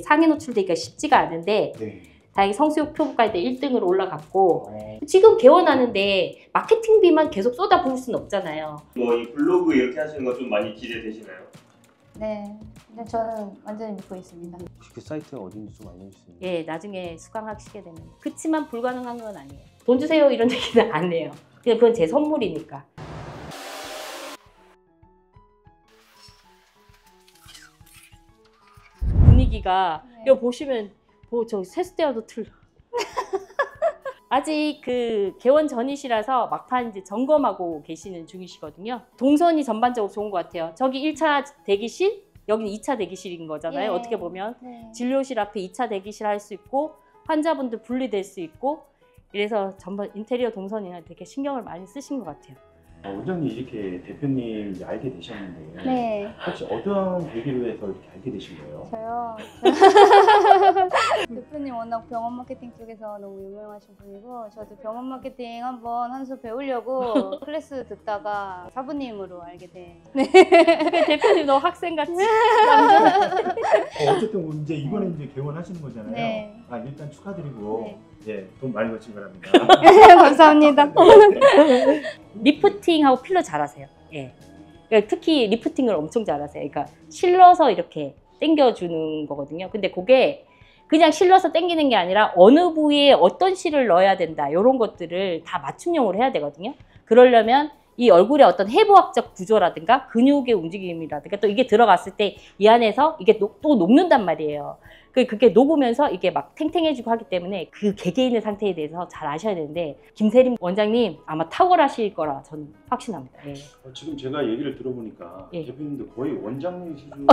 상해 노출되기가 쉽지가 않은데 네. 다행히 성수욕 피부과에 때 1등으로 올라갔고 지금 개원하는데 마케팅비만 계속 쏟아부을 수는 없잖아요. 뭐 이 블로그 이렇게 하시는 거 좀 많이 기대되시나요? 네, 근데 저는 완전히 믿고 있습니다. 혹시 그 사이트가 어딘지 좀 알려주세요. 예, 나중에 수강하시게 되면. 그치만 불가능한 건 아니에요. 돈 주세요 이런 얘기는 안 해요. 그냥 그건 제 선물이니까. 분위기가 이거 보시면 저 세수대와도 틀려. 아직 그 개원 전이시라서 막판 이제 점검하고 계시는 중이시거든요. 동선이 전반적으로 좋은 것 같아요. 저기 1차 대기실, 여기는 2차 대기실인 거잖아요. 예. 어떻게 보면 네. 진료실 앞에 2차 대기실 할 수 있고 환자분들 분리될 수 있고 이래서 전반 인테리어 동선이나 되게 신경을 많이 쓰신 것 같아요. 원장님 이렇게 대표님 이제 알게 되셨는데 네, 혹시 어떤 계기로 해서 이렇게 알게 되신 거예요? 저요. 대표님 워낙 병원 마케팅 쪽에서 너무 유명하신 분이고 저도 병원 마케팅 한번 한 수 배우려고 클래스 듣다가 사부님으로 알게 된. 네. 대표님도 학생같이. 어쨌든 이제 이번에 이제 개원하시는 거잖아요. 네. 아, 일단 축하드리고 네. 예, 돈 많이 버신 거랍니다. 감사합니다. 리프팅하고 필러 잘하세요. 예. 그러니까 특히 리프팅을 엄청 잘하세요. 그러니까 실러서 이렇게 당겨주는 거거든요. 근데 그게 그냥 실러서 당기는 게 아니라 어느 부위에 어떤 실을 넣어야 된다. 이런 것들을 다 맞춤형으로 해야 되거든요. 그러려면 이 얼굴의 어떤 해부학적 구조라든가 근육의 움직임이라든가 또 이게 들어갔을 때 이 안에서 이게 또 녹는단 말이에요. 그게 녹으면서 이게 막 탱탱해지고 하기 때문에 그 개개인의 상태에 대해서 잘 아셔야 되는데 김세림 원장님 아마 탁월하실 거라 저는 확신합니다. 예. 지금 제가 얘기를 들어보니까 예. 대표님도 거의 원장님 수준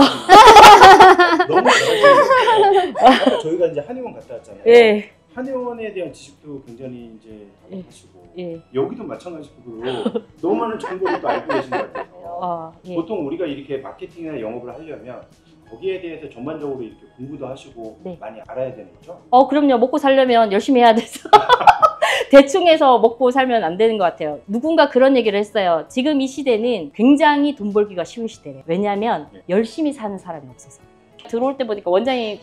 너무 잘하시고 저희가 이제 한의원 갔다 왔잖아요. 예. 한의원에 대한 지식도 굉장히 이제 예. 하시고 예. 여기도 마찬가지고 너무 많은 정보를 또 알고 계신 것 같아서 예. 보통 우리가 이렇게 마케팅이나 영업을 하려면 거기에 대해서 전반적으로 이렇게 공부도 하시고 네. 많이 알아야 되는 거죠? 그럼요. 먹고 살려면 열심히 해야 돼서. 대충 해서 먹고 살면 안 되는 것 같아요. 누군가 그런 얘기를 했어요. 지금 이 시대는 굉장히 돈 벌기가 쉬운 시대래요. 왜냐하면 열심히 사는 사람이 없어서. 들어올 때 보니까 원장님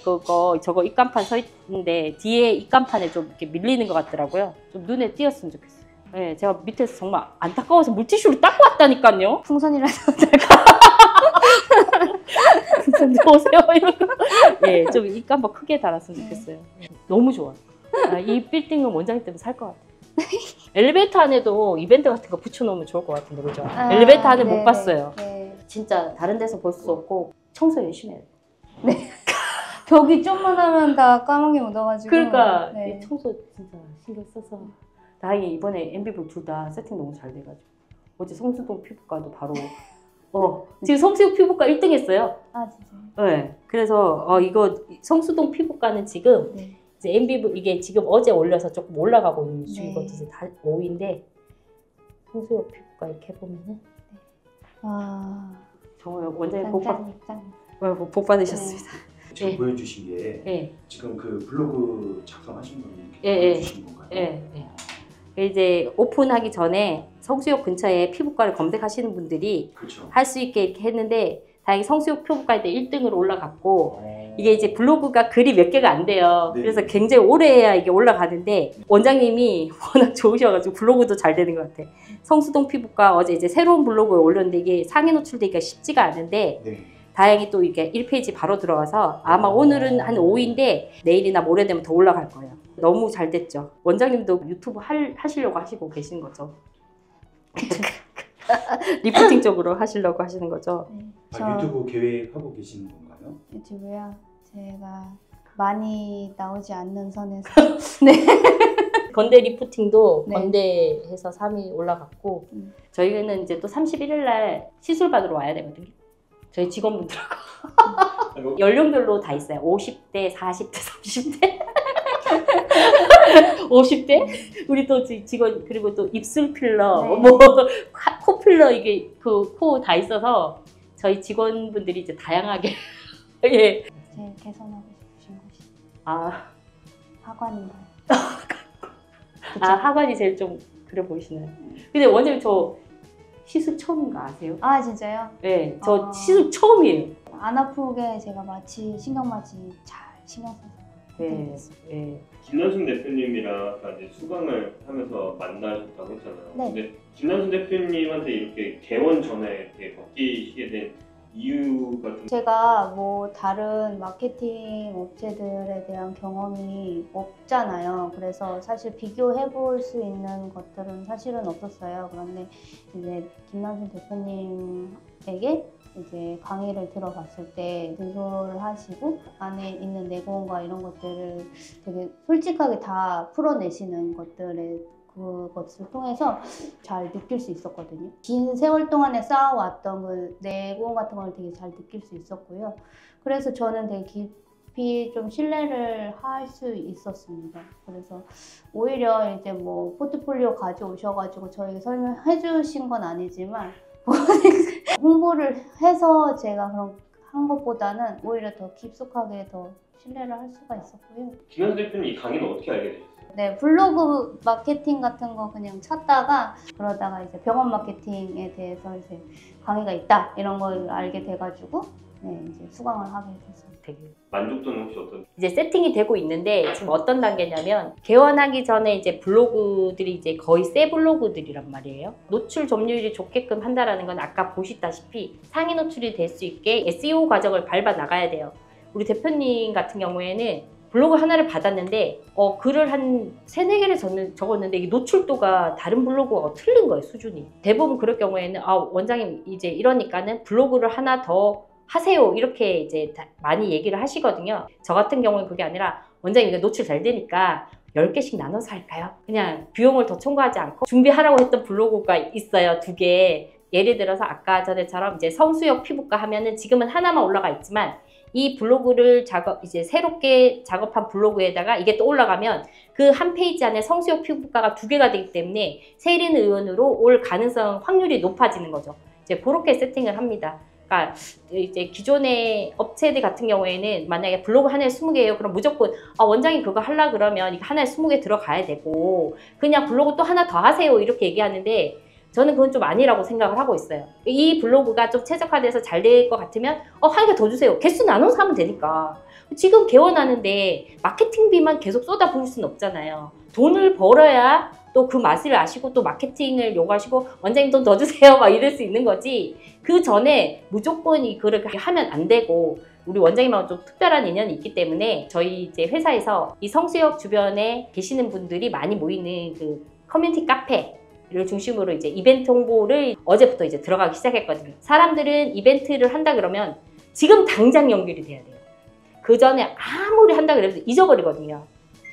저거 입간판 서 있는데 뒤에 입간판에 좀 이렇게 밀리는 것 같더라고요. 좀 눈에 띄었으면 좋겠어요. 네, 제가 밑에서 정말 안타까워서 물티슈로 닦고 왔다니까요. 풍선이라도 풍선 오세요 이런 거. 네, 좀 입간판 크게 달았으면 좋겠어요. 너무 좋아. 이 빌딩은 원장님 때문에 살 것 같아요. 엘리베이터 안에도 이벤트 같은 거 붙여놓으면 좋을 것 같은데 그죠? 엘리베이터 안에 못 봤어요. 네. 진짜 다른 데서 볼 수 없고 청소 열심히 해야 돼. 네. 벽이 좀만 하면 다 까맣게 묻어가지고. 그러니까 네. 이 청소 진짜 신경 써서 다행히 이번에 MBV 둘 다 세팅 너무 잘 돼가지고 어제 성수동 피부과도 바로 지금 성수동 피부과 1등 했어요. 아 진짜요? 네. 그래서 이거 성수동 피부과는 지금 네. 이제 MBV 이게 지금 어제 올려서 조금 올라가고 있는 중이거든요. 네. 이제 다 5위인데 성수동 피부과 이렇게 해보면은 아. 정말 원장님 짠짠. 복 받으셨습니다. 지금 예. 보여주신 게 예. 지금 그 블로그 작성하신 분이 이렇게 예, 보여주신 건가요? 예. 이제 오픈하기 전에 성수역 근처에 피부과를 검색하시는 분들이 그렇죠. 할 수 있게 이렇게 했는데 다행히 성수역 피부과에 때 1등으로 올라갔고 이게 이제 블로그가 글이 몇 개가 안 돼요. 네. 그래서 굉장히 오래 해야 이게 올라가는데 원장님이 워낙 좋으셔가지고 블로그도 잘 되는 것 같아. 성수동 피부과 어제 이제 새로운 블로그에 올렸는데 이게 상해 노출되기가 쉽지가 않은데 네. 다행히 또 이게 1페이지 바로 들어가서 아마 오늘은 한 5위인데 내일이나 모레 되면 더 올라갈 거예요. 너무 잘 됐죠. 원장님도 유튜브 하시려고 하시고 계신 거죠. 리프팅 쪽으로 하시려고 하시는 거죠. 네. 유튜브 계획하고 계시는 건가요? 유튜브요? 제가 많이 나오지 않는 선에서. 건대 리프팅도 네. 건대에서 3위 올라갔고 저희는 이제 또 31일 날 시술 받으러 와야 되거든요. 저희 직원분들하고 연령별로 다 있어요. 50대, 40대, 30대 50대? 우리 또 직원 그리고 또 입술 필러, 네. 뭐 코 필러 이게 그 코 다 있어서 저희 직원분들이 이제 다양하게 예. 제일 개선하고 싶으신 곳이 아 하관인가요? 하관이 제일 좀 그래 보이시나요? 근데 원장님 저 시술 처음인 거 아세요? 아 진짜요? 네, 저 아. 시술 처음이에요. 안 아프게 제가 신경 맞이 잘 신경 써서 네. 네. 김남순 대표님이랑 아까 이제 수강을 하면서 만나셨다고 했잖아요. 네. 근데 김남순 대표님한테 이렇게 개원 전에 이렇게 바뀌시게 된 이유가 좀 제가 뭐 다른 마케팅 업체들에 대한 경험이 없잖아요. 그래서 사실 비교해 볼 수 있는 것들은 사실은 없었어요. 그런데 이제 김남순 대표님에게 이제 강의를 들어봤을 때 등소를 하시고 안에 있는 내공과 이런 것들을 되게 솔직하게 다 풀어내시는 그것을 통해서 잘 느낄 수 있었거든요. 긴 세월 동안에 쌓아왔던 그 내공 같은 걸 되게 잘 느낄 수 있었고요. 그래서 저는 되게 깊이 좀 신뢰를 할 수 있었습니다. 그래서 오히려 이제 뭐 포트폴리오 가져오셔가지고 저에게 설명해 주신 건 아니지만 홍보를 해서 제가 그런 한 것보다는 오히려 더 깊숙하게 더 신뢰를 할 수가 있었고요. 김남순 대표님 이 강의는 어떻게 알게 되셨어요? 네, 블로그 마케팅 같은 거 그냥 찾다가 그러다가 이제 병원 마케팅에 대해서 이제 강의가 있다 이런 걸 알게 돼가지고 네, 이제 수강을 하게 됐습니다. 되게 만족도는 혹시 어떤? 이제 세팅이 되고 있는데 지금 어떤 단계냐면 개원하기 전에 이제 블로그들이 이제 거의 새 블로그들이란 말이에요. 노출 점유율이 좋게끔 한다라는 건 아까 보시다시피 상위 노출이 될 수 있게 SEO 과정을 밟아 나가야 돼요. 우리 대표님 같은 경우에는 블로그 하나를 받았는데 글을 한 3-4개를 적었는데 이게 노출도가 다른 블로그와 틀린 거예요, 수준이. 대부분 그럴 경우에는 원장님 이제 이러니까는 블로그를 하나 더 하세요 이렇게 이제 많이 얘기를 하시거든요. 저 같은 경우는 그게 아니라 원장님 이거 노출 잘 되니까 10개씩 나눠서 할까요? 그냥 비용을 더 청구하지 않고 준비하라고 했던 블로그가 있어요, 2개. 예를 들어서 아까 전에처럼 이제 성수역 피부과 하면은 지금은 하나만 올라가 있지만 이 블로그를 이제 새롭게 작업한 블로그에다가 이게 또 올라가면 그 한 페이지 안에 성수역 피부과가 2개가 되기 때문에 세린 의원으로 올 가능성 확률이 높아지는 거죠. 이제 그렇게 세팅을 합니다. 그러니까 이제 기존의 업체들 같은 경우에는 만약에 블로그 하나에 20개예요. 그럼 무조건 원장님 그거 하려 그러면 이거 하나에 20개 들어가야 되고 그냥 블로그 또 하나 더 하세요 이렇게 얘기하는데 저는 그건 좀 아니라고 생각을 하고 있어요. 이 블로그가 좀 최적화돼서 잘 될 것 같으면 한 개 더 주세요. 개수 나눠서 하면 되니까. 지금 개원하는데 마케팅비만 계속 쏟아부을 수는 없잖아요. 돈을 벌어야 또 그 맛을 아시고 또 마케팅을 요구하시고 원장님 돈 더 주세요 막 이럴 수 있는 거지. 그 전에 무조건 그렇게 하면 안 되고 우리 원장님하고 좀 특별한 인연이 있기 때문에 저희 이제 회사에서 이 성수역 주변에 계시는 분들이 많이 모이는 그 커뮤니티 카페를 중심으로 이제 이벤트 홍보를 어제부터 이제 들어가기 시작했거든요. 사람들은 이벤트를 한다 그러면 지금 당장 연결이 돼야 돼요. 그 전에 아무리 한다 그래도 잊어버리거든요.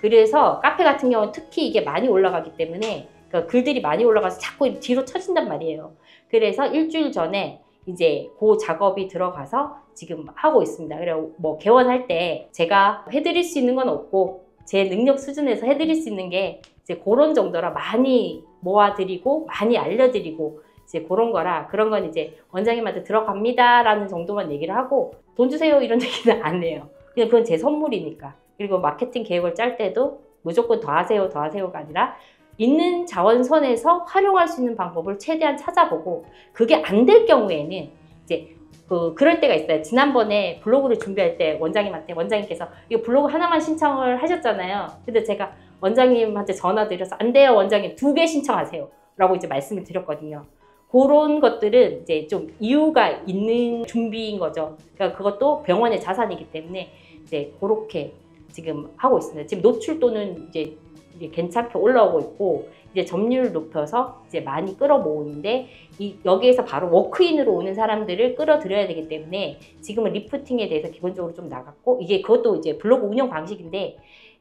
그래서 카페 같은 경우는 특히 이게 많이 올라가기 때문에 그러니까 글들이 많이 올라가서 자꾸 뒤로 쳐진단 말이에요. 그래서 일주일 전에 이제 그 작업이 들어가서 지금 하고 있습니다. 그래서 뭐 개원할 때 제가 해드릴 수 있는 건 없고 제 능력 수준에서 해드릴 수 있는 게 이제 그런 정도라 많이 모아드리고 많이 알려드리고 이제 그런 거라 그런 건 이제 원장님한테 들어갑니다 라는 정도만 얘기를 하고 돈 주세요 이런 얘기는 안 해요. 그냥 그건 제 선물이니까. 그리고 마케팅 계획을 짤 때도 무조건 더 하세요가 아니라 있는 자원선에서 활용할 수 있는 방법을 최대한 찾아보고 그게 안 될 경우에는 이제 그럴 때가 있어요. 지난번에 블로그를 준비할 때 원장님께서 이거 블로그 하나만 신청을 하셨잖아요. 근데 제가 원장님한테 전화 드려서 안 돼요 원장님 2개 신청하세요 라고 이제 말씀을 드렸거든요. 그런 것들은 이제 좀 이유가 있는 준비인 거죠. 그러니까 그것도 병원의 자산이기 때문에 이제 그렇게 지금 하고 있습니다. 지금 노출도는 이제 괜찮게 올라오고 있고 이제 점유율 높여서 이제 많이 끌어모으는데 여기에서 바로 워크인으로 오는 사람들을 끌어들여야 되기 때문에 지금은 리프팅에 대해서 기본적으로 좀 나갔고 그것도 이제 블로그 운영 방식인데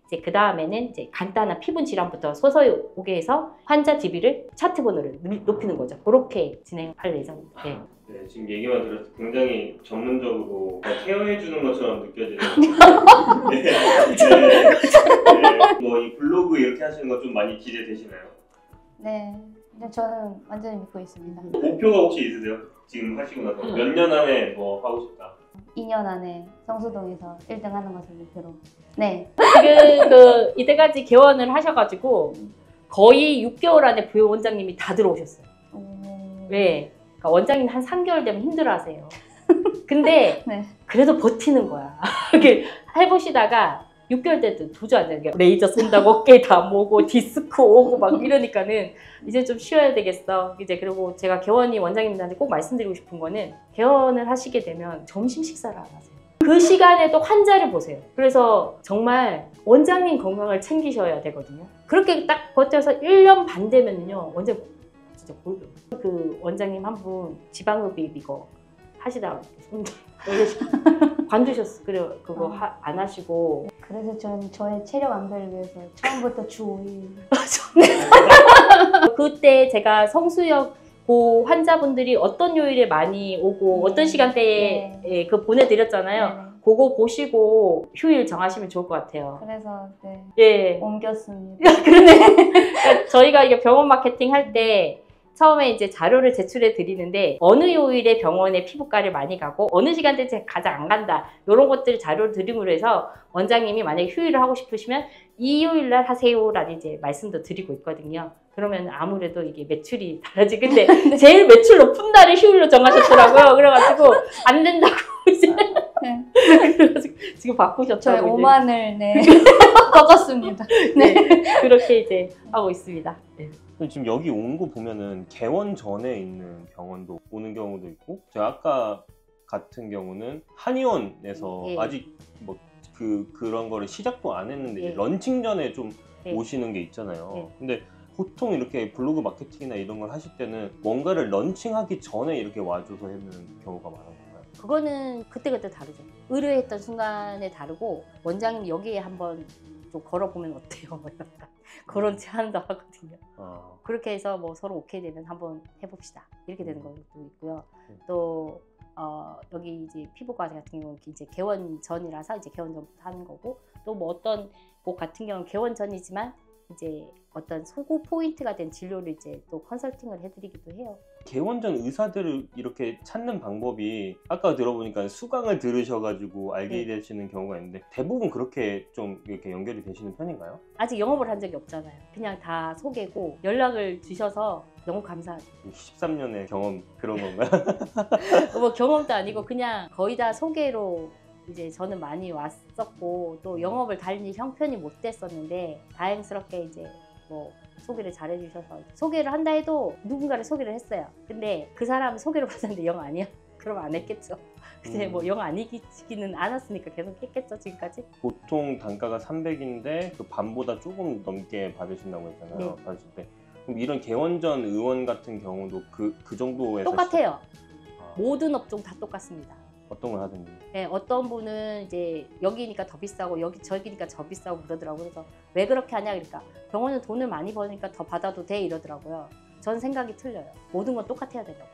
이제 그 다음에는 이제 간단한 피부 질환부터 서서히 오게 해서 환자 DB를 차트 번호를 높이는 거죠. 그렇게 진행할 예정입니다. 네. 네, 지금 얘기만 들었을 때 굉장히 전문적으로 케어해주는 것처럼 느껴지는 뭐 이 블로그 이렇게 하시는 거 좀 많이 기대되시나요? 네, 근데 저는 완전히 믿고 있습니다. 목표가 혹시 있으세요? 지금 하시고 나서 몇 년 안에 뭐 하고 싶다? 2년 안에 성수동에서 1등 하는 것을 목표로. 네. 지금 이때까지 개원을 하셔가지고 거의 6개월 안에 부원장님이 다 들어오셨어요. 왜? 그러니까 원장님 한 3개월 되면 힘들어하세요. 근데 네. 그래도 버티는 거야. 이렇게 해보시다가 6개월 때도 도저히 안 되는 게 레이저 쏜다고 어깨 다 모고 디스크 오고 막 이러니까는 이제 좀 쉬어야 되겠어. 이제 그리고 제가 개원이 원장님들한테 꼭 말씀드리고 싶은 거는 개원을 하시게 되면 점심 식사를 안 하세요. 그 시간에도 환자를 보세요. 그래서 정말 원장님 건강을 챙기셔야 되거든요. 그렇게 딱 버텨서 1년 반 되면요. 원장님 진짜 그 원장님 한 분 지방흡입 이거 하시다가 관두셨어. 그래 그거 안 하시고. 그래서 전 저의 체력 안배를 위해서 처음부터 주 5일. 그때 제가 성수역 고 환자분들이 어떤 요일에 많이 오고 어떤 시간대에 네. 그 보내드렸잖아요. 네. 그거 보시고 휴일 정하시면 좋을 것 같아요. 그래서 네, 예. 옮겼습니다. 그러네. 그러니까 저희가 이게 병원 마케팅 할 때 처음에 이제 자료를 제출해 드리는데 어느 요일에 병원에 피부과를 많이 가고 어느 시간대에 가장 안 간다 이런 것들 자료를 드림으로 해서 원장님이 만약에 휴일을 하고 싶으시면 이 요일날 하세요라는 이제 말씀도 드리고 있거든요. 그러면 아무래도 이게 매출이 달라지. 근데 제일 매출 높은 날을 휴일로 정하셨더라고요. 그래가지고 안 된다고 이제 네. 그래가지고 지금 바꾸셨다고. 저희 이제. 5만을 네. 꺾었습니다. 네. 그렇게 이제 하고 있습니다. 네. 지금 여기 온 거 보면은 개원 전에 있는 병원도 오는 경우도 있고, 제가 아까 같은 경우는 한의원에서 예. 아직 뭐 그런 거를 시작도 안 했는데 예. 이제 런칭 전에 좀 예. 오시는 게 있잖아요. 예. 근데 보통 이렇게 블로그 마케팅이나 이런 걸 하실 때는 뭔가를 런칭하기 전에 이렇게 와줘서 하는 경우가 많은 건가요? 그거는 그때그때 다르죠. 의뢰했던 순간에 다르고 원장님 여기에 한번 좀 걸어보면 어때요? 그런 제안도 하거든요. 그렇게 해서 뭐 서로 오케이 되면 한번 해봅시다. 이렇게 되는 것도 있고요. 또 여기 이제 피부과 같은 경우는 이제 개원 전이라서 이제 개원 전부터 하는 거고, 또 뭐 어떤 곳 같은 경우는 개원 전이지만 이제 어떤 소구 포인트가 된 진료를 이제 또 컨설팅을 해드리기도 해요. 개원 전 의사들을 이렇게 찾는 방법이 아까 들어보니까 수강을 들으셔가지고 알게 네. 되시는 경우가 있는데 대부분 그렇게 좀 이렇게 연결이 되시는 편인가요? 아직 영업을 한 적이 없잖아요. 그냥 다 소개고 연락을 주셔서 너무 감사하죠. 13년의 경험 그런 건가요? 뭐 경험도 아니고 그냥 거의 다 소개로 이제 저는 많이 왔었고, 또 영업을 달리 형편이 못 됐었는데 다행스럽게 이제 뭐 소개를 잘 해주셔서 소개를 한다 해도 누군가를 소개를 했어요. 근데 그 사람 소개를 받았는데 영 아니야? 그럼 안 했겠죠. 근데 뭐 영 아니기는 않았으니까 계속 했겠죠 지금까지. 보통 단가가 300인데 그 반보다 조금 넘게 받으신다고 했잖아요. 네. 받으실 때. 그럼 이런 개원전 의원 같은 경우도 그 정도에서 똑같아요. 아, 모든 업종 다 똑같습니다. 어떤 걸 하든지. 네, 어떤 분은 이제 여기니까 더 비싸고 저기니까 저 비싸고 그러더라고요. 그래서 왜 그렇게 하냐 그러니까 병원은 돈을 많이 버니까 더 받아도 돼 이러더라고요. 전 생각이 틀려요. 모든 건 똑같아야 된다고.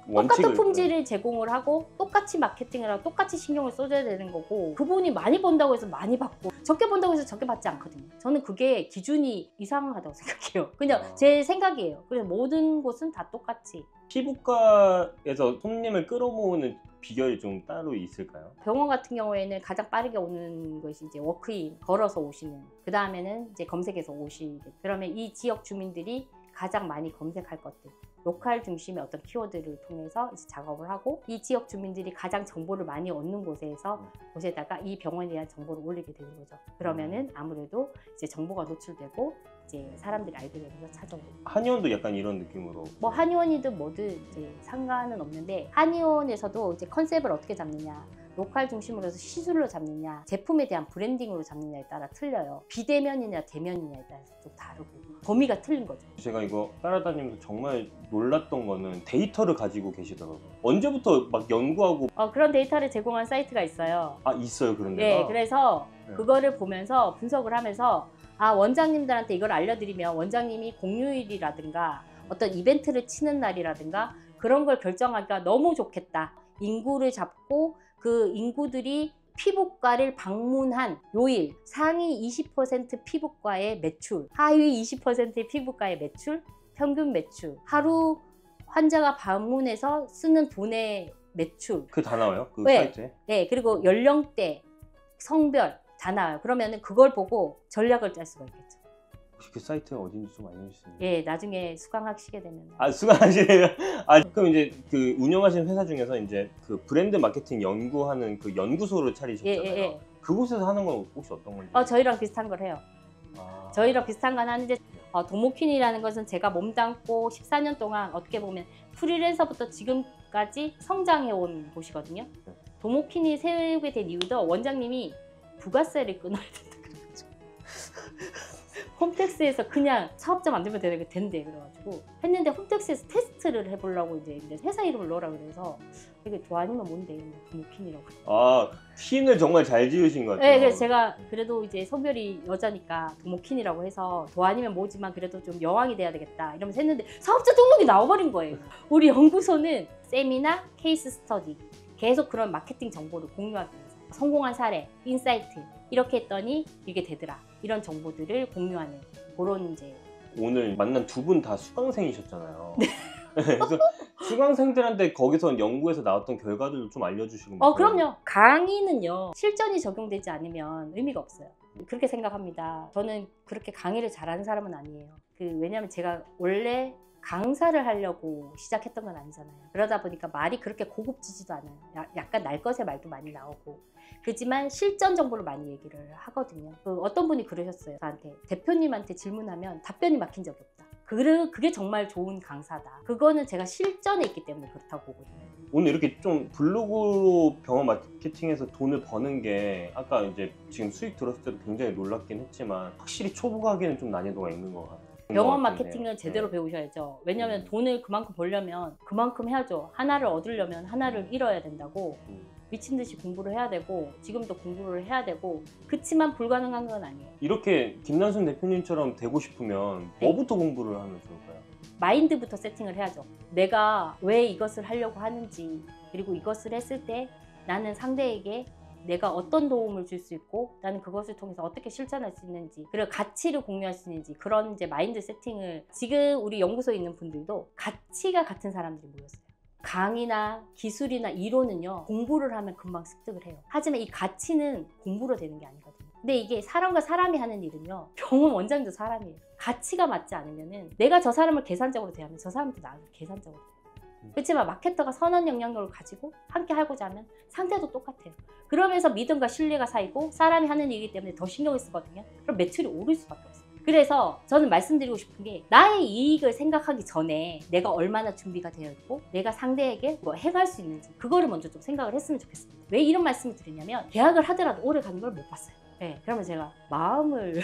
똑같은 품질을 제공을 하고 똑같이 마케팅을 하고 똑같이 신경을 써줘야 되는 거고, 그분이 많이 번다고 해서 많이 받고 적게 번다고 해서 적게 받지 않거든요. 저는 그게 기준이 이상하다고 생각해요. 그냥 제 생각이에요. 그래서 모든 곳은 다 똑같이. 피부과에서 손님을 끌어모으는 비결이 좀 따로 있을까요? 병원 같은 경우에는 가장 빠르게 오는 것이 이제 워크인, 걸어서 오시는, 그 다음에는 이제 검색해서 오시는. 그러면 이 지역 주민들이 가장 많이 검색할 것들, 로컬 중심의 어떤 키워드를 통해서 이제 작업을 하고, 이 지역 주민들이 가장 정보를 많이 얻는 곳에다가 이 병원에 대한 정보를 올리게 되는 거죠. 그러면은 아무래도 이제 정보가 노출되고 이제 사람들이 알게 되면서 찾아오고. 한의원도 약간 이런 느낌으로. 뭐 한의원이든 뭐든 이제 상관은 없는데, 한의원에서도 이제 컨셉을 어떻게 잡느냐, 로컬 중심으로 해서 시술로 잡느냐, 제품에 대한 브랜딩으로 잡느냐에 따라 틀려요. 비대면이냐 대면이냐에 따라서 좀 다르고 범위가 틀린 거죠. 제가 이거 따라다니면서 정말 놀랐던 거는 데이터를 가지고 계시더라고요. 언제부터 막 연구하고. 그런 데이터를 제공한 사이트가 있어요. 아, 있어요 그런 네, 데가? 그래서 네. 그거를 보면서 분석을 하면서 원장님들한테 이걸 알려드리면 원장님이 공휴일이라든가 어떤 이벤트를 치는 날이라든가 그런 걸 결정하기가 너무 좋겠다. 인구를 잡고 그 인구들이 피부과를 방문한 요일, 상위 20% 피부과의 매출, 하위 20%의 피부과의 매출, 평균 매출, 하루 환자가 방문해서 쓰는 돈의 매출. 그게 다 나와요? 그 네. 사이트에? 네, 그리고 연령대, 성별 다 나와요. 그러면은 그걸 보고 전략을 짤 수가 있겠죠. 혹시 그 사이트가 어딘지 좀 알려주실 수 있나요? 예, 나중에 수강하시게 되면. 수강하시네요. 그럼 이제 그 운영하시는 회사 중에서 이제 그 브랜드 마케팅 연구하는 그 연구소를 차리셨잖아요. 예. 그곳에서 하는 건 혹시 어떤 건지? 저희랑 비슷한 걸 해요. 저희랑 비슷한 건 하는데 도모퀸이라는 것은 제가 몸담고 14년 동안 어떻게 보면 프리랜서부터 지금까지 성장해온 곳이거든요. 도모퀸이 세우게 된 이유도 원장님이 부가세를 끊어야 된다 그래가지고 홈택스에서 그냥 사업자 만들면 된대 그래가지고 했는데 홈택스에서 테스트를 해보려고 이제 회사 이름을 넣으라 그래서 이게 도아니면 뭔데 도모퀸이라고. 퀸을 정말 잘 지으신 것 같아요. 네, 그래서 제가 그래도 이제 성별이 여자니까 도모퀸이라고 해서 도아니면 뭐지만 그래도 좀 여왕이 돼야 되겠다 이러면서 했는데 사업자 등록이 나와버린 거예요. 우리 연구소는 세미나, 케이스 스터디 계속 그런 마케팅 정보를 공유하기 위해서 성공한 사례, 인사이트 이렇게 했더니 이게 되더라. 이런 정보들을 공유하는 그런 이제. 오늘 만난 두 분 다 수강생이셨잖아요. 그래서 수강생들한테 거기서 연구에서 나왔던 결과들도 좀 알려주시고. 그럼요. 강의는요 실전이 적용되지 않으면 의미가 없어요. 그렇게 생각합니다. 저는 그렇게 강의를 잘하는 사람은 아니에요. 왜냐하면 제가 원래 강사를 하려고 시작했던 건 아니잖아요. 그러다 보니까 말이 그렇게 고급지지도 않아요. 약간 날 것의 말도 많이 나오고. 그렇지만 실전 정보를 많이 얘기를 하거든요. 어떤 분이 그러셨어요. 저한테 대표님한테 질문하면 답변이 막힌 적이 없다. 그게 정말 좋은 강사다. 그거는 제가 실전에 있기 때문에 그렇다고 보거든요. 오늘 이렇게 좀 블로그로 병원 마케팅에서 돈을 버는 게 아까 이제 지금 수익 들었을 때도 굉장히 놀랍긴 했지만 확실히 초보가기에는 좀 난이도가 있는 것 같아요. 병원 마케팅을 제대로 배우셔야죠. 왜냐하면 돈을 그만큼 벌려면 그만큼 해야죠. 하나를 얻으려면 하나를 잃어야 된다고 미친 듯이 공부를 해야 되고 지금도 공부를 해야 되고 그치만 불가능한 건 아니에요. 이렇게 김난순 대표님처럼 되고 싶으면 뭐부터 공부를 하면 좋을까요? 마인드부터 세팅을 해야죠. 내가 왜 이것을 하려고 하는지 그리고 이것을 했을 때 나는 상대에게 내가 어떤 도움을 줄 수 있고 나는 그것을 통해서 어떻게 실천할 수 있는지 그리고 가치를 공유할 수 있는지 그런 이제 마인드 세팅을 지금 우리 연구소에 있는 분들도 가치가 같은 사람들이 모였어요. 강의나 기술이나 이론은요 공부를 하면 금방 습득을 해요. 하지만 이 가치는 공부로 되는 게 아니거든요. 근데 이게 사람과 사람이 하는 일은요 병원 원장도 사람이에요. 가치가 맞지 않으면은 내가 저 사람을 계산적으로 대하면 저 사람도 나를 계산적으로 대해요. 그렇지만 마케터가 선한 영향력을 가지고 함께 하고자 하면 상대도 똑같아요. 그러면서 믿음과 신뢰가 쌓이고 사람이 하는 일이기 때문에 더 신경을 쓰거든요. 그럼 매출이 오를 수밖에 없어요. 그래서 저는 말씀드리고 싶은 게 나의 이익을 생각하기 전에 내가 얼마나 준비가 되어 있고 내가 상대에게 뭐 해갈 수 있는지 그거를 먼저 좀 생각을 했으면 좋겠습니다. 왜 이런 말씀을 드리냐면 계약을 하더라도 오래 가는 걸 못 봤어요. 네, 그러면 제가 마음을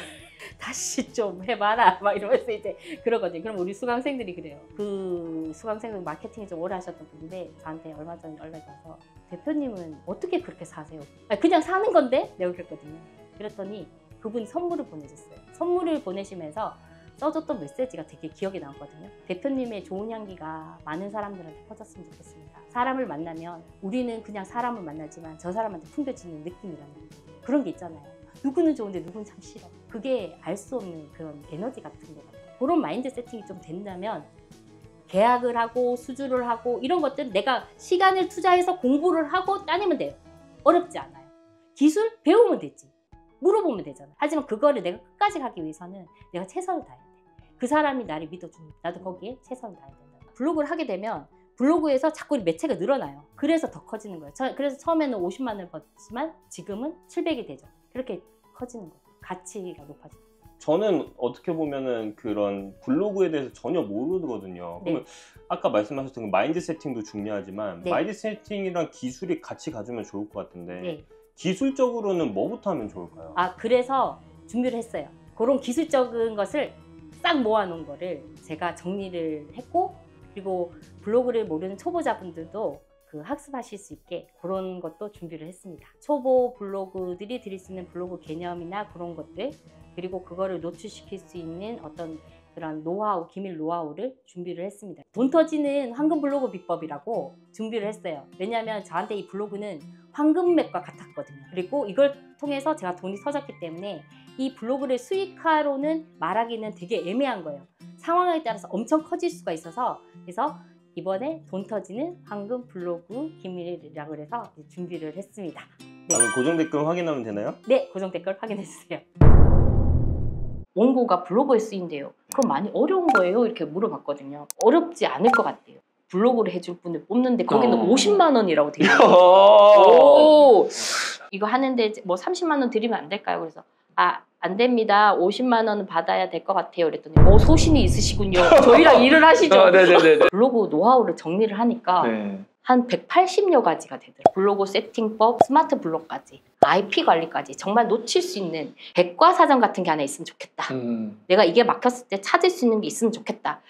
다시 좀 해봐라 막 이러면서 이제 그러거든요. 그럼 우리 수강생들이 그래요. 그 수강생들 마케팅을 좀 오래 하셨던 분인데 저한테 얼마 전에 연락이 와서 대표님은 어떻게 그렇게 사세요? 그냥 사는 건데? 내가 그랬거든요. 그랬더니 그분이 선물을 보내줬어요. 선물을 보내시면서 써줬던 메시지가 되게 기억에 남거든요. 대표님의 좋은 향기가 많은 사람들한테 퍼졌으면 좋겠습니다. 사람을 만나면 우리는 그냥 사람을 만나지만 저 사람한테 풍겨지는 느낌이라는 그런 게 있잖아요. 누구는 좋은데 누구는 참 싫어. 그게 알 수 없는 그런 에너지 같은 거 같아요. 그런 마인드 세팅이 좀 된다면 계약을 하고 수주를 하고 이런 것들은 내가 시간을 투자해서 공부를 하고 따내면 돼요. 어렵지 않아요. 기술 배우면 되지. 물어보면 되잖아. 하지만 그거를 내가 끝까지 가기 위해서는 내가 최선을 다해야 돼. 그 사람이 나를 믿어줍니다. 나도 거기에 최선을 다해야 된다. 블로그를 하게 되면 블로그에서 자꾸 매체가 늘어나요. 그래서 더 커지는 거예요. 그래서 처음에는 50만 원을 벌었지만 지금은 700이 되죠. 그렇게 커지는 거예요. 가치가 높아지고. 저는 어떻게 보면은 그런 블로그에 대해서 전혀 모르거든요. 네. 그러면 아까 말씀하셨던 그 마인드 세팅도 중요하지만 네. 마인드 세팅이랑 기술이 같이 가주면 좋을 것 같은데 네. 기술적으로는 뭐부터 하면 좋을까요? 그래서 준비를 했어요. 그런 기술적인 것을 싹 모아놓은 거를 제가 정리를 했고 그리고 블로그를 모르는 초보자분들도 그 학습하실 수 있게 그런 것도 준비를 했습니다. 초보 블로그들이 드릴 수 있는 블로그 개념이나 그런 것들 그리고 그거를 노출시킬 수 있는 어떤 그런 노하우, 기밀 노하우를 준비를 했습니다. 돈 터지는 황금 블로그 비법이라고 준비를 했어요. 왜냐하면 저한테 이 블로그는 황금맥과 같았거든요. 그리고 이걸 통해서 제가 돈이 터졌기 때문에 이 블로그를 수익화로는 말하기는 되게 애매한 거예요. 상황에 따라서 엄청 커질 수가 있어서 그래서 이번에 돈 터지는 황금 블로그 기밀이라고 해서 준비를 했습니다. 네. 고정 댓글 확인하면 되나요? 네, 고정 댓글 확인해 주세요. 원고가 블로그에 쓰인대요. 그럼 많이 어려운 거예요? 이렇게 물어봤거든요. 어렵지 않을 것 같대요. 블로그를 해줄 분을 뽑는데 거기는 50만 원이라고 돼 있어요. 오, 이거 하는데 뭐 30만 원 드리면 안 될까요? 그래서 안 됩니다. 50만 원은 받아야 될 것 같아요. 그랬더니 소신이 있으시군요. 저희랑 일을 하시죠. 네네네. 블로그 노하우를 정리를 하니까 네. 한 180여 가지가 되더라고요. 블로그 세팅법, 스마트 블록까지, IP 관리까지 정말 놓칠 수 있는 백과사전 같은 게 하나 있으면 좋겠다. 내가 이게 막혔을 때 찾을 수 있는 게 있으면 좋겠다.